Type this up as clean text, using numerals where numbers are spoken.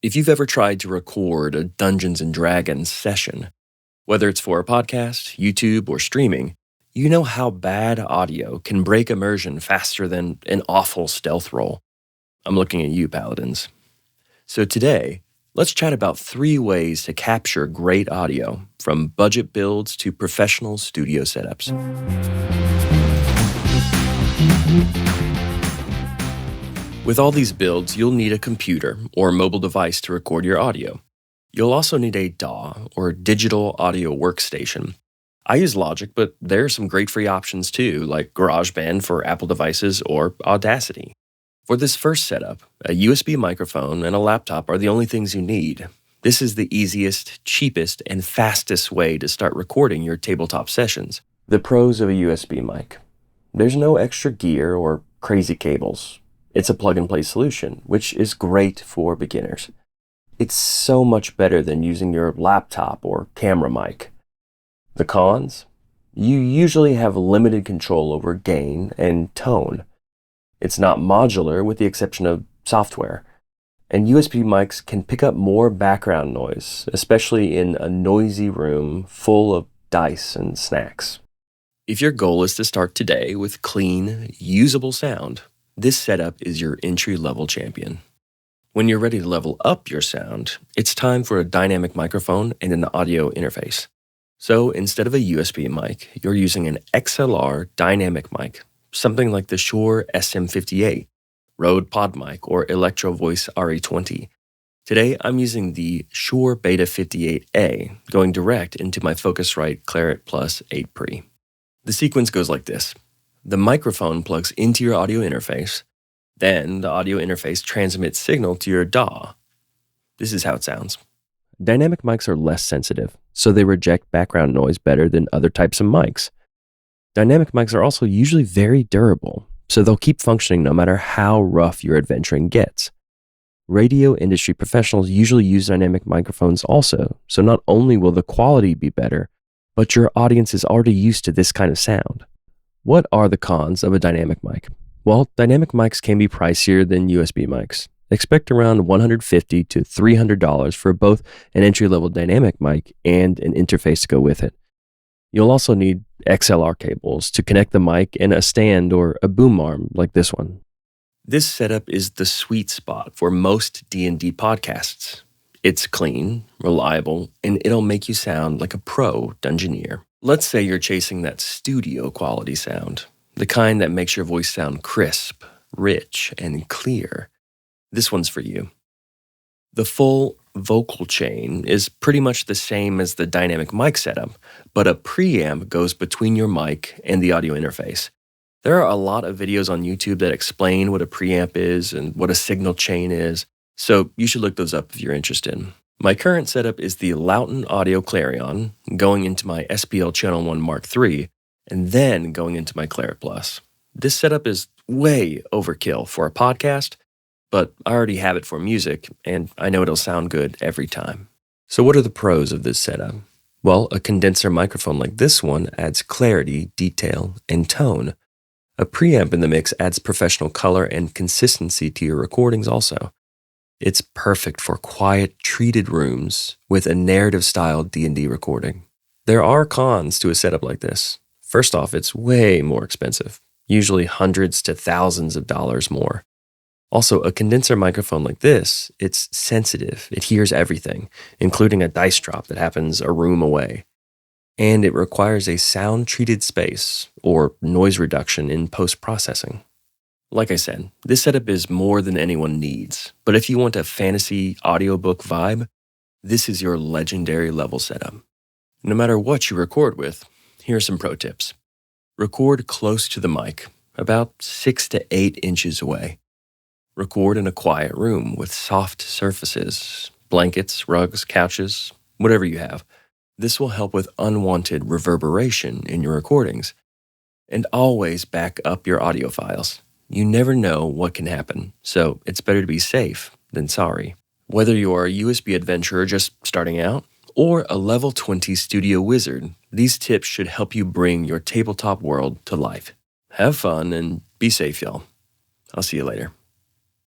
If you've ever tried to record a Dungeons & Dragons session, whether it's for a podcast, YouTube, or streaming, you know how bad audio can break immersion faster than an awful stealth roll. I'm looking at you, Paladins. So today, let's chat about 3 ways to capture great audio, from budget builds to professional studio setups. With all these builds, you'll need a computer or mobile device to record your audio. You'll also need a DAW, or digital audio workstation. I use Logic, but there are some great free options too, like GarageBand for Apple devices or Audacity. For this first setup, a USB microphone and a laptop are the only things you need. This is the easiest, cheapest, and fastest way to start recording your tabletop sessions. The pros of a USB mic. There's no extra gear or crazy cables. It's a plug-and-play solution, which is great for beginners. It's so much better than using your laptop or camera mic. The cons? You usually have limited control over gain and tone. It's not modular with the exception of software. And USB mics can pick up more background noise, especially in a noisy room full of dice and snacks. If your goal is to start today with clean, usable sound, this setup is your entry-level champion. When you're ready to level up your sound, it's time for a dynamic microphone and an audio interface. So instead of a USB mic, you're using an XLR dynamic mic, something like the Shure SM58, Rode PodMic, or Electro-Voice RE320. Today, I'm using the Shure Beta 58A, going direct into my Focusrite Clarett Plus 8 Pre. The sequence goes like this. The microphone plugs into your audio interface. Then the audio interface transmits signal to your DAW. This is how it sounds. Dynamic mics are less sensitive, so they reject background noise better than other types of mics. Dynamic mics are also usually very durable, so they'll keep functioning no matter how rough your adventuring gets. Radio industry professionals usually use dynamic microphones also, so not only will the quality be better, but your audience is already used to this kind of sound. What are the cons of a dynamic mic? Well, dynamic mics can be pricier than USB mics. Expect around $150 to $300 for both an entry-level dynamic mic and an interface to go with it. You'll also need XLR cables to connect the mic and a stand or a boom arm like this one. This setup is the sweet spot for most D&D podcasts. It's clean, reliable, and it'll make you sound like a pro Dungeoneer. Let's say you're chasing that studio quality sound, the kind that makes your voice sound crisp, rich, and clear. This one's for you. The full vocal chain is pretty much the same as the dynamic mic setup, but a preamp goes between your mic and the audio interface. There are a lot of videos on YouTube that explain what a preamp is and what a signal chain is, so you should look those up if you're interested. My current setup is the Lauten Audio Clarion, going into my SPL Channel 1 Mark III, and then going into my Clarett Plus. This setup is way overkill for a podcast, but I already have it for music, and I know it'll sound good every time. So what are the pros of this setup? Well, a condenser microphone like this one adds clarity, detail, and tone. A preamp in the mix adds professional color and consistency to your recordings also. It's perfect for quiet, treated rooms with a narrative-style D&D recording. There are cons to a setup like this. First off, it's way more expensive, usually hundreds to thousands of dollars more. Also, a condenser microphone like this, it's sensitive. It hears everything, including a dice drop that happens a room away. And it requires a sound-treated space, or noise reduction in post-processing. Like I said, this setup is more than anyone needs, but if you want a fantasy audiobook vibe, this is your legendary level setup. No matter what you record with, here are some pro tips. Record close to the mic, about 6 to 8 inches away. Record in a quiet room with soft surfaces, blankets, rugs, couches, whatever you have. This will help with unwanted reverberation in your recordings. And always back up your audio files. You never know what can happen, so it's better to be safe than sorry. Whether you're a USB adventurer just starting out, or a level 20 studio wizard, these tips should help you bring your tabletop world to life. Have fun and be safe, y'all. I'll see you later.